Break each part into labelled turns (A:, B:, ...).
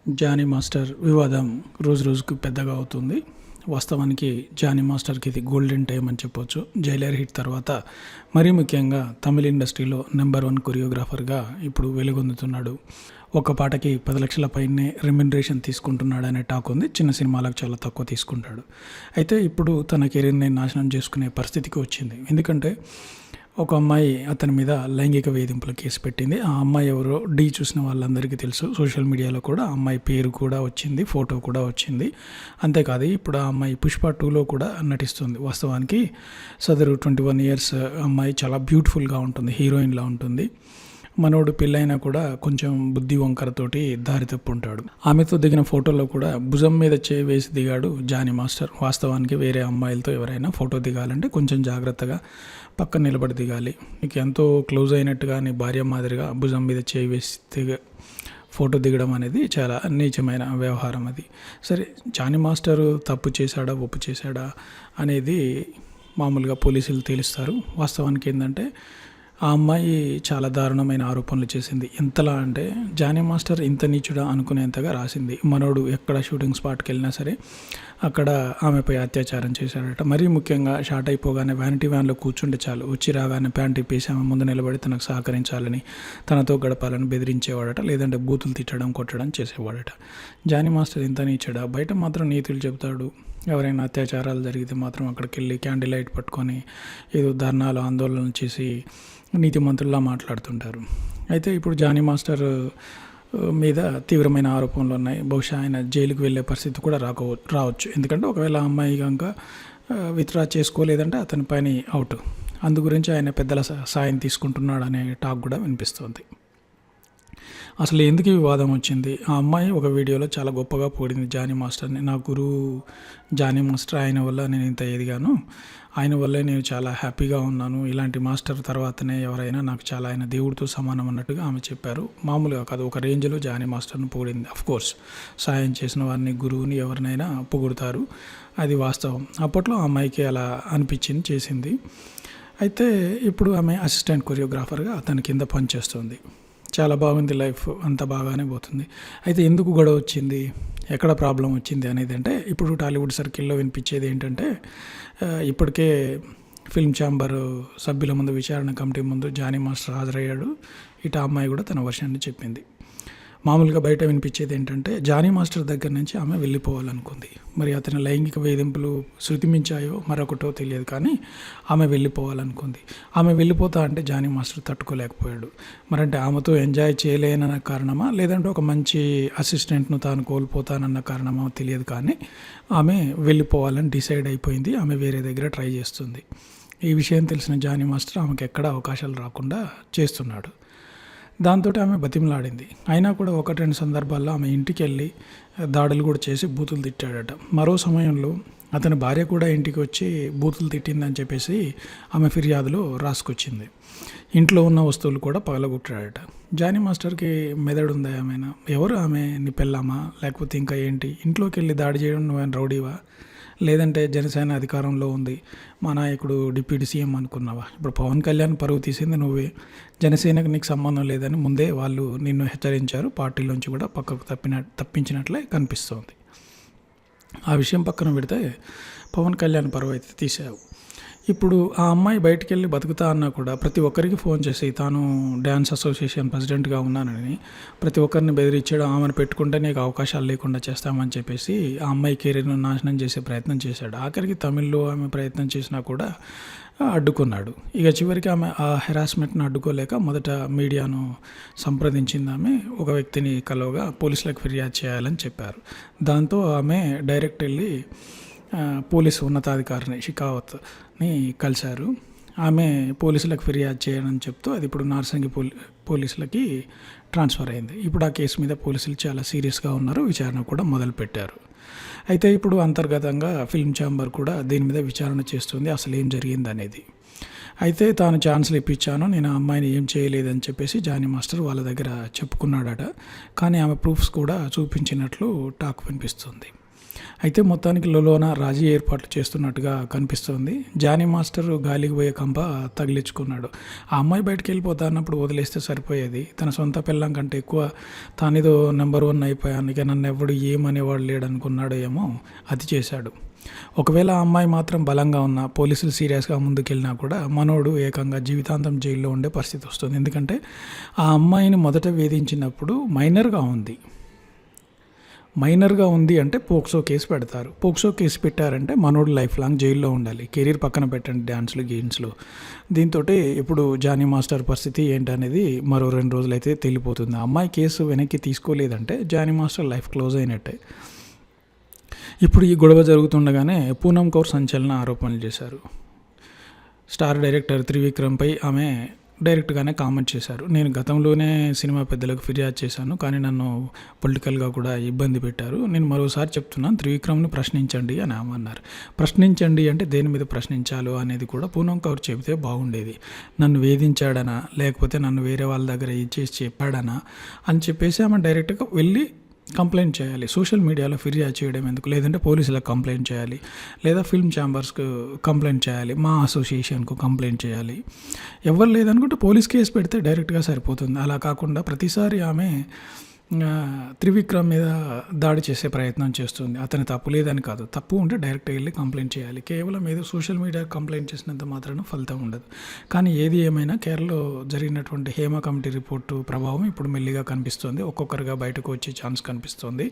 A: Johnny master వివాదం రోజు రోజుకు పెద్దగా అవుతుంది. వాస్తవానికి జానీ మాస్టర్కి ఇది గోల్డెన్ టైం అని చెప్పొచ్చు. జైలర్ హిట్ తర్వాత మరీ ముఖ్యంగా తమిళ ఇండస్ట్రీలో నెంబర్ 1 కొరియోగ్రాఫర్గా ఇప్పుడు వెలుగొందుతున్నాడు. ఒక పాటకి 10 లక్షల పైనే రెమ్యునరేషన్ తీసుకుంటున్నాడనే టాక్ ఉంది. చిన్న సినిమాలకు చాలా తక్కువ తీసుకుంటాడు. అయితే ఇప్పుడు తన కెరీర్ని నాశనం చేసుకునే పరిస్థితికి వచ్చింది. ఎందుకంటే ఒక అమ్మాయి అతని మీద లైంగిక వేధింపుల కేసు పెట్టింది. ఆ అమ్మాయి ఎవరో చూసిన వాళ్ళందరికీ తెలుసు. సోషల్ మీడియాలో కూడా ఆ అమ్మాయి పేరు కూడా వచ్చింది, ఫోటో కూడా వచ్చింది. అంతేకాదు ఇప్పుడు ఆ అమ్మాయి పుష్ప 2లో కూడా నటిస్తుంది. వాస్తవానికి సదరు 21 ఇయర్స్ అమ్మాయి చాలా బ్యూటిఫుల్గా ఉంటుంది, హీరోయిన్లా ఉంటుంది. మనోడు పెళ్ళైనా కూడా కొంచెం బుద్ధి వంకరతోటి దారి తప్పు ఉంటాడు. ఆమెతో దిగిన ఫోటోలో కూడా భుజం మీద చేయి వేసి దిగాడు జానీ మాస్టర్. వాస్తవానికి వేరే అమ్మాయిలతో ఎవరైనా ఫోటో దిగాలంటే కొంచెం జాగ్రత్తగా పక్కన నిలబడి దిగాలి. నీకు ఎంతో క్లోజ్ అయినట్టుగా నీ భార్య మాదిరిగా భుజం మీద చేయి వేసి ఫోటో దిగడం అనేది చాలా నీచమైన వ్యవహారం. అది సరే, జానీ మాస్టర్ తప్పు చేశాడా ఒప్పు చేశాడా అనేది మామూలుగా పోలీసులు తేలుస్తారు. వాస్తవానికి ఏంటంటే ఆ అమ్మాయి చాలా దారుణమైన ఆరోపణలు చేసింది. ఎంతలా అంటే జానీ మాస్టర్ ఇంత నీచుడా అనుకునేంతగా రాసింది. మనోడు ఎక్కడ షూటింగ్ స్పాట్కి వెళ్ళినా సరే అక్కడ ఆమెపై అత్యాచారం చేశాడట. మరీ ముఖ్యంగా షార్ట్ అయిపోగానే వ్యానిటీ వ్యాన్లో కూర్చుంటే చాలు, వచ్చి రాగానే ప్యాంట్ ఇప్పేసి ఆమె ముందు నిలబడి తనకు సహకరించాలని, తనతో గడపాలని బెదిరించేవాడట. లేదంటే బూతులు తిట్టడం కొట్టడం చేసేవాడట. జానీ మాస్టర్ ఇంత నీచుడా? బయట మాత్రం నీతులు చెబుతాడు. ఎవరైనా అత్యాచారాలు జరిగితే మాత్రం అక్కడికి వెళ్ళి క్యాండిల్ లైట్ పట్టుకొని ఏదో ధర్నాలు ఆందోళనలు చేసి నీతిమంతుల్లా మాట్లాడుతుంటారు. అయితే ఇప్పుడు జానీ మాస్టర్ మీద తీవ్రమైన ఆరోపణలు ఉన్నాయి. బహుశా ఆయన జైలుకు వెళ్ళే పరిస్థితి కూడా రావచ్చు. ఎందుకంటే ఒకవేళ ఆ అమ్మాయి కనుక విత్డ్రా చేసుకోలేదంటే అతని పని అవుట్. అందు గురించి ఆయన పెద్దల సాయం తీసుకుంటున్నాడు అనే టాక్ కూడా వినిపిస్తుంది. అసలు ఎందుకు ఈ వివాదం వచ్చింది? ఆ అమ్మాయి ఒక వీడియోలో చాలా గొప్పగా పొగిడింది జానీ మాస్టర్ని. నా గురువు జానీ మాస్టర్, ఆయన వల్ల నేను ఇంత ఎదిగాను, ఆయన వల్లే నేను చాలా హ్యాపీగా ఉన్నాను, ఇలాంటి మాస్టర్ తర్వాతనే ఎవరైనా నాకు చాలా ఆయన దేవుడితో సమానం అన్నట్టుగా ఆమె చెప్పారు. మామూలుగా కాదు, ఒక రేంజ్లో జానీ మాస్టర్ని పొగిడింది. అఫ్కోర్స్ సాయం చేసిన వారిని, గురువుని ఎవరినైనా పొగుడుతారు, అది వాస్తవం. అప్పట్లో ఆ అమ్మాయికి అలా అనిపించింది, చేసింది. అయితే ఇప్పుడు ఆమె అసిస్టెంట్ కొరియోగ్రాఫర్గా అతని కింద పనిచేస్తుంది. చాలా బాగుంది, లైఫ్ అంతా బాగానే పోతుంది. అయితే ఎందుకు గొడవ వచ్చింది, ఎక్కడ ప్రాబ్లం వచ్చింది అనేది అంటే ఇప్పుడు టాలీవుడ్ సర్కిల్లో వినిపించేది ఏంటంటే ఇప్పటికే ఫిల్మ్ ఛాంబర్ సభ్యుల ముందు, విచారణ కమిటీ ముందు జానీ మాస్టర్ హాజరయ్యాడు. ఇటు ఆ అమ్మాయి కూడా తన వర్షాన్ని చెప్పింది. మామూలుగా బయట వినిపించేది ఏంటంటే జానీ మాస్టర్ దగ్గర నుంచి ఆమె వెళ్ళిపోవాలనుకుంది. మరి అతని లైంగిక వేధింపులు శృతిమించాయో మరొకటో తెలియదు, కానీ ఆమె వెళ్ళిపోవాలనుకుంది. ఆమె వెళ్ళిపోతా అంటే జానీ మాస్టర్ తట్టుకోలేకపోయాడు. మరంటే ఆమెతో ఎంజాయ్ చేయలేనన్న కారణమా, లేదంటే ఒక మంచి అసిస్టెంట్ను తాను కోల్పోతానన్న కారణమా తెలియదు, కానీ ఆమె వెళ్ళిపోవాలని డిసైడ్ అయిపోయింది. ఆమె వేరే దగ్గర ట్రై చేస్తుంది. ఈ విషయం తెలిసిన జానీ మాస్టర్ ఆమెకు ఎక్కడ అవకాశాలు రాకుండా చేస్తున్నాడు. దాంతో ఆమె బతిమలాడింది. అయినా కూడా 1-2 సందర్భాల్లో ఆమె ఇంటికి వెళ్ళి దాడులు కూడా చేసి బూతులు తిట్టాడట. మరో సమయంలో అతని భార్య కూడా ఇంటికి వచ్చి బూతులు తిట్టిందని చెప్పేసి ఆమె ఫిర్యాదులో రాసుకొచ్చింది. ఇంట్లో ఉన్న వస్తువులు కూడా పగలగొట్టాడట. జానీ మాస్టర్కి మెదడు ఉందా? ఏమైనా ఎవరు ఆమె, నీ పెళ్ళామా లేకపోతే ఇంకా ఏంటి? ఇంట్లోకి వెళ్ళి దాడి చేయడం నువ్వేం రౌడీవా? లేదంటే జనసేన అధికారంలో ఉంది, మా నాయకుడు డిప్యూటీ సీఎం అనుకున్నావా? ఇప్పుడు పవన్ కళ్యాణ్ పరువు తీసింది నువ్వే. జనసేనకు నీకు సంబంధం లేదని ముందే వాళ్ళు నిన్ను హెచ్చరించారు. పార్టీలోంచి కూడా పక్కకు తప్పించినట్లే కనిపిస్తోంది. ఆ విషయం పక్కన పెడితే పవన్ కళ్యాణ్ పరువు అయితే తీసావు. ఇప్పుడు ఆ అమ్మాయి బయటికి వెళ్ళి బతుకుతా అన్నా కూడా ప్రతి ఒక్కరికి ఫోన్ చేసి తాను డ్యాన్స్ అసోసియేషన్ ప్రెసిడెంట్గా ఉన్నానని ప్రతి ఒక్కరిని బెదిరించాడు. ఆమెను పెట్టుకుంటే నీకు అవకాశాలు లేకుండా చేస్తామని చెప్పేసి ఆ అమ్మాయి కెరీర్ను నాశనం చేసే ప్రయత్నం చేశాడు. ఆఖరికి తమిళ్లో ఆమె ప్రయత్నం చేసినా కూడా అడ్డుకున్నాడు. ఇక చివరికి ఆమె ఆ హెరాస్మెంట్ను అడ్డుకోలేక మొదట మీడియాను సంప్రదించింది. ఆమె ఒక వ్యక్తిని కలవగా పోలీసులకు ఫిర్యాదు చేయాలని చెప్పారు. దాంతో ఆమె డైరెక్ట్ వెళ్ళి పోలీసు ఉన్నతాధికారిని షికావత్ని కలిశారు. ఆమె పోలీసులకు ఫిర్యాదు చేయని చెప్తూ అది ఇప్పుడు నార్సింగి పోలీసులకి ట్రాన్స్ఫర్ అయింది. ఇప్పుడు ఆ కేసు మీద పోలీసులు చాలా సీరియస్గా ఉన్నారు, విచారణ కూడా మొదలుపెట్టారు. అయితే ఇప్పుడు అంతర్గతంగా ఫిల్మ్ ఛాంబర్ కూడా దీని మీద విచారణ చేస్తుంది, అసలు ఏం జరిగింది అనేది. అయితే తాను ఛాన్స్లు ఇప్పించాను, నేను ఆ అమ్మాయిని ఏం చేయలేదని చెప్పేసి జానీ మాస్టర్ వాళ్ళ దగ్గర చెప్పుకున్నాడట. కానీ ఆమె ప్రూఫ్స్ కూడా చూపించినట్లు టాక్ వినిపిస్తుంది. అయితే మొత్తానికి లోలోన రాజీ ఏర్పాట్లు చేస్తున్నట్టుగా కనిపిస్తోంది. జానీ మాస్టర్ గాలికి పోయే కంప తగిలించుకున్నాడు. ఆ అమ్మాయి బయటకు వెళ్ళిపోతా అన్నప్పుడు వదిలేస్తే సరిపోయేది. తన సొంత పిల్లం కంటే ఎక్కువ తానేదో నెంబర్ 1 అయిపోయాను, ఇక నన్ను ఎవడు ఏమనేవాడు లేడనుకున్నాడో ఏమో అది చేశాడు. ఒకవేళ ఆ అమ్మాయి మాత్రం బలంగా ఉన్నా, పోలీసులు సీరియస్గా ముందుకెళ్ళినా కూడా మనోడు ఏకంగా జీవితాంతం జైల్లో ఉండే పరిస్థితి వస్తుంది. ఎందుకంటే ఆ అమ్మాయిని మొదట వేధించినప్పుడు మైనర్గా ఉంది అంటే పోక్సో కేసు పెడతారు. పోక్సో కేసు పెట్టారంటే మనోడు లైఫ్ లాంగ్ జైల్లో ఉండాలి. కెరీర్ పక్కన పెట్టండి, డ్యాన్స్లు గేమ్స్లు. దీంతో ఇప్పుడు జానీ మాస్టర్ పరిస్థితి ఏంటనేది మరో 2 రోజులైతే తేలిపోతుంది. అమ్మాయి కేసు వెనక్కి తీసుకోలేదంటే జానీ మాస్టర్ లైఫ్ క్లోజ్ అయినట్టే. ఇప్పుడు ఈ గొడవ జరుగుతుండగానే పూనమ్ కౌర్ సంచలన ఆరోపణలు చేశారు. స్టార్ డైరెక్టర్ త్రివిక్రమ్పై ఆమె డైరెక్ట్గానే కామెంట్ చేశారు. నేను గతంలోనే సినిమా పెద్దలకు ఫిర్యాదు చేశాను, కానీ నన్ను పొలిటికల్గా కూడా ఇబ్బంది పెట్టారు. నేను మరోసారి చెప్తున్నాను, త్రివిక్రమ్ని ప్రశ్నించండి అని ఆమె అన్నారు. ప్రశ్నించండి అంటే దేని మీద ప్రశ్నించాలో అనేది కూడా పూనమ్ కౌర్ చెబితే బాగుండేది. నన్ను వేధించాడనా, లేకపోతే నన్ను వేరే వాళ్ళ దగ్గర ఇచ్చేసి చెప్పాడనా అని చెప్పేసి ఆమె డైరెక్ట్గా వెళ్ళి కంప్లైంట్ చేయాలి. సోషల్ మీడియాలో ఫిర్యాదు చేయడం ఎందుకు, లేదంటే పోలీసులకు కంప్లైంట్ చేయాలి, లేదా ఫిల్మ్ ఛాంబర్స్కు కంప్లైంట్ చేయాలి, మా అసోసియేషన్కు కంప్లైంట్ చేయాలి. ఎవరు లేదనుకుంటే పోలీస్ కేసు పెడితే డైరెక్ట్గా సరిపోతుంది. అలా కాకుండా ప్రతిసారి ఆమె త్రివిక్రమ్ మీద దాడి చేసే ప్రయత్నం చేస్తుంది. అతని తప్పు లేదని కాదు, తప్పు ఉంటే డైరెక్ట్గా వెళ్ళి కంప్లైంట్ చేయాలి. కేవలం ఏదో సోషల్ మీడియా కంప్లైంట్ చేసినంత మాత్రాన ఫలితం ఉండదు. కానీ ఏది ఏమైనా కేరళలో జరిగినటువంటి హేమ కమిటీ రిపోర్టు ప్రభావం ఇప్పుడు మెల్లిగా కనిపిస్తుంది. ఒక్కొక్కరుగా బయటకు వచ్చే ఛాన్స్ కనిపిస్తుంది.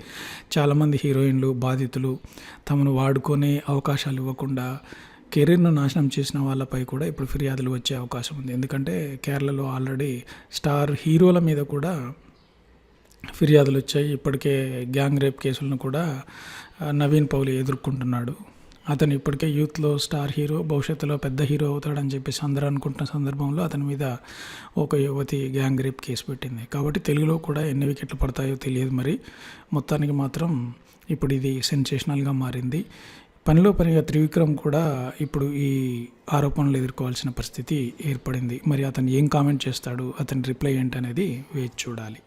A: చాలామంది హీరోయిన్లు, బాధితులు తమను వాడుకునే అవకాశాలు ఇవ్వకుండా కెరీర్ను నాశనం చేసిన వాళ్ళపై కూడా ఇప్పుడు ఫిర్యాదులు వచ్చే అవకాశం ఉంది. ఎందుకంటే కేరళలో ఆల్రెడీ స్టార్ హీరోల మీద కూడా ఫిర్యాదులు వచ్చాయి. ఇప్పటికే గ్యాంగ్ రేప్ కేసులను కూడా నవీన్ పౌలి ఎదుర్కొంటున్నాడు. అతను ఇప్పటికే యూత్లో స్టార్ హీరో, భవిష్యత్తులో పెద్ద హీరో అవుతాడని చెప్పేసి అందరూ అనుకుంటున్న సందర్భంలో అతని మీద ఒక యువతి గ్యాంగ్ రేప్ కేసు పెట్టింది. కాబట్టి తెలుగులో కూడా ఎన్ని వికెట్లు పడతాయో తెలియదు. మరి మొత్తానికి మాత్రం ఇప్పుడు ఇది సెన్సేషనల్గా మారింది. పనిలో పనిగా త్రివిక్రమ్ కూడా ఇప్పుడు ఈ ఆరోపణలు ఎదుర్కోవాల్సిన పరిస్థితి ఏర్పడింది. మరి అతను ఏం కామెంట్ చేస్తాడు, అతని రిప్లై ఏంటనేది వేచి చూడాలి.